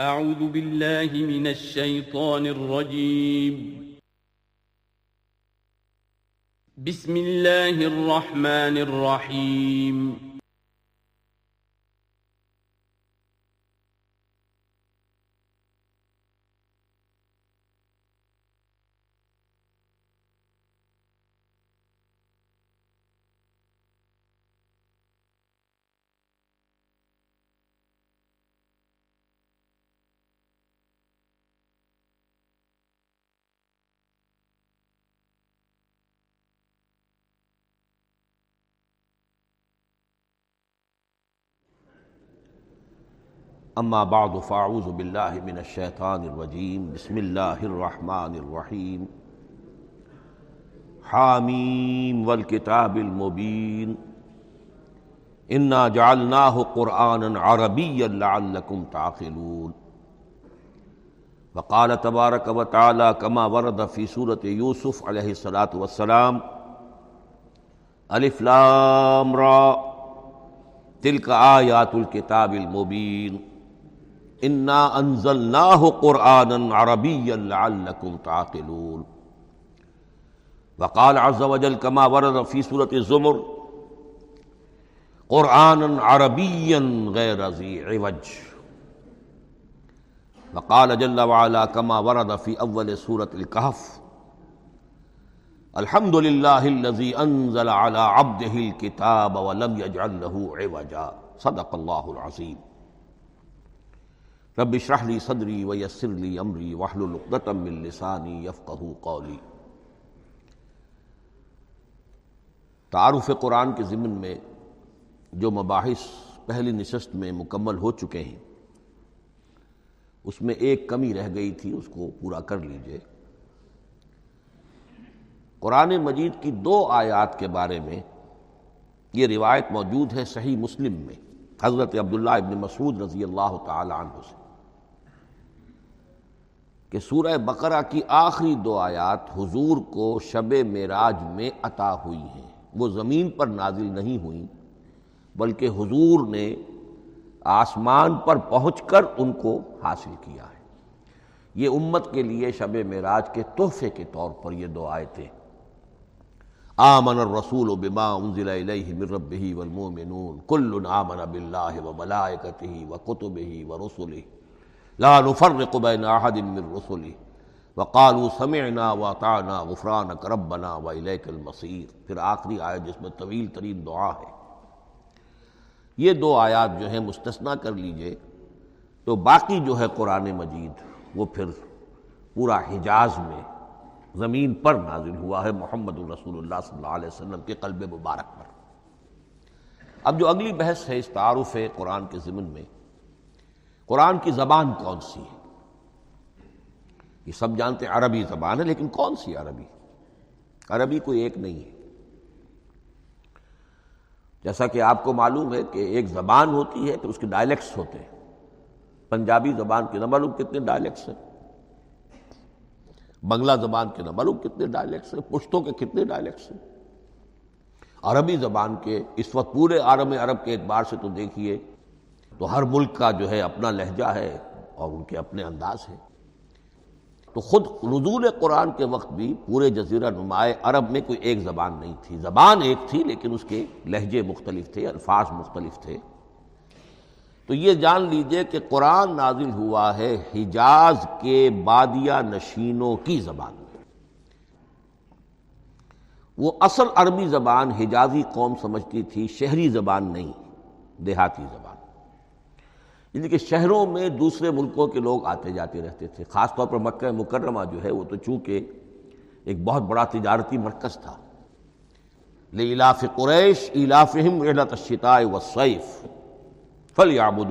اعوذ باللہ من الشیطان الرجیم بسم اللہ الرحمن الرحیم اما بعد فاعوذ باللہ من الشیطان الرجیم بسم اللہ الرحمن الرحیم حامیم والکتاب المبین انا جعلناہ قرآنا عربیا لعلکم تعقلون وقال تبارک وتعالی کما ورد فی سورۃ یوسف علیہ الصلاۃ والسلام الف لام را تلک آیات الکتاب المبین انا انزلناہ قرآنا عربیا لعلکم تعقلون وقال عز وجل كما ورد في سورة الزمر قرآنا عربیا غیر ذی عوج وقال جل وعلا كما ورد في اول سورة الكهف الحمد للہ الذی انزل على عبده الكتاب ولم يجعل له عوجا صدق اللہ العظیم رب اشرح لی صدری ویسر لی امری واحلل عقدۃ من لسانی یفقہوا قولی۔ تعارف قرآن کے ضمن میں جو مباحث پہلی نشست میں مکمل ہو چکے ہیں اس میں ایک کمی رہ گئی تھی، اس کو پورا کر لیجئے۔ قرآن مجید کی 2 آیات کے بارے میں یہ روایت موجود ہے صحیح مسلم میں حضرت عبداللہ ابن مسعود رضی اللہ تعالی عنہ سے کہ سورہ بقرہ کی آخری 2 آیات حضور کو شب معراج میں عطا ہوئی ہیں، وہ زمین پر نازل نہیں ہوئیں بلکہ حضور نے آسمان پر پہنچ کر ان کو حاصل کیا ہے۔ یہ امت کے لیے شب معراج کے تحفے کے طور پر یہ 2 آیتیں آمن الرسول بما انزل الیہ من ربہ والمؤمنون کل آمن باللہ وملائکتہ وکتبہ ورسلہ لا نفرق بین احد من رسلہ وقالوا سمعنا واطعنا غفرانک ربنا والیک المصیر۔ پھر آخری آیت جس میں طویل ترین دعا ہے۔ یہ 2 آیات جو ہیں مستثنیٰ کر لیجئے تو باقی جو ہے قرآن مجید وہ پھر پورا حجاز میں زمین پر نازل ہوا ہے محمد الرسول اللہ صلی اللہ علیہ وسلم کے قلب مبارک پر۔ اب جو اگلی بحث ہے اس تعارف قرآن کے ضمن میں، قرآن کی زبان کون سی ہے؟ یہ سب جانتے ہیں عربی زبان ہے، لیکن کون سی عربی؟ عربی کوئی ایک نہیں ہے۔ جیسا کہ آپ کو معلوم ہے کہ ایک زبان ہوتی ہے تو اس کے ڈائلیکٹس ہوتے ہیں۔ پنجابی زبان کے نہ معلوم کتنے ڈائلیکٹس ہیں، بنگلہ زبان کے نہ معلوم کتنے ڈائلیکٹس ہیں، پشتو کے کتنے ڈائلیکٹس ہیں۔ عربی زبان کے اس وقت پورے عالم عرب کے اعتبار سے تو دیکھیے تو ہر ملک کا جو ہے اپنا لہجہ ہے اور ان کے اپنے انداز ہے۔ تو خود نزول قرآن کے وقت بھی پورے جزیرہ نمائے عرب میں کوئی ایک زبان نہیں تھی، زبان ایک تھی لیکن اس کے لہجے مختلف تھے، الفاظ مختلف تھے۔ تو یہ جان لیجئے کہ قرآن نازل ہوا ہے حجاز کے بادیہ نشینوں کی زبان میں۔ وہ اصل عربی زبان حجازی قوم سمجھتی تھی، شہری زبان نہیں، دیہاتی زبان۔ یعنی کہ شہروں میں دوسرے ملکوں کے لوگ آتے جاتے رہتے تھے، خاص طور پر مکہ مکرمہ جو ہے وہ تو چونکہ ایک بہت بڑا تجارتی مرکز تھا۔ لإلاف قریش ایلافہم رحلۃ الشتاء والصیف فلیعبدوا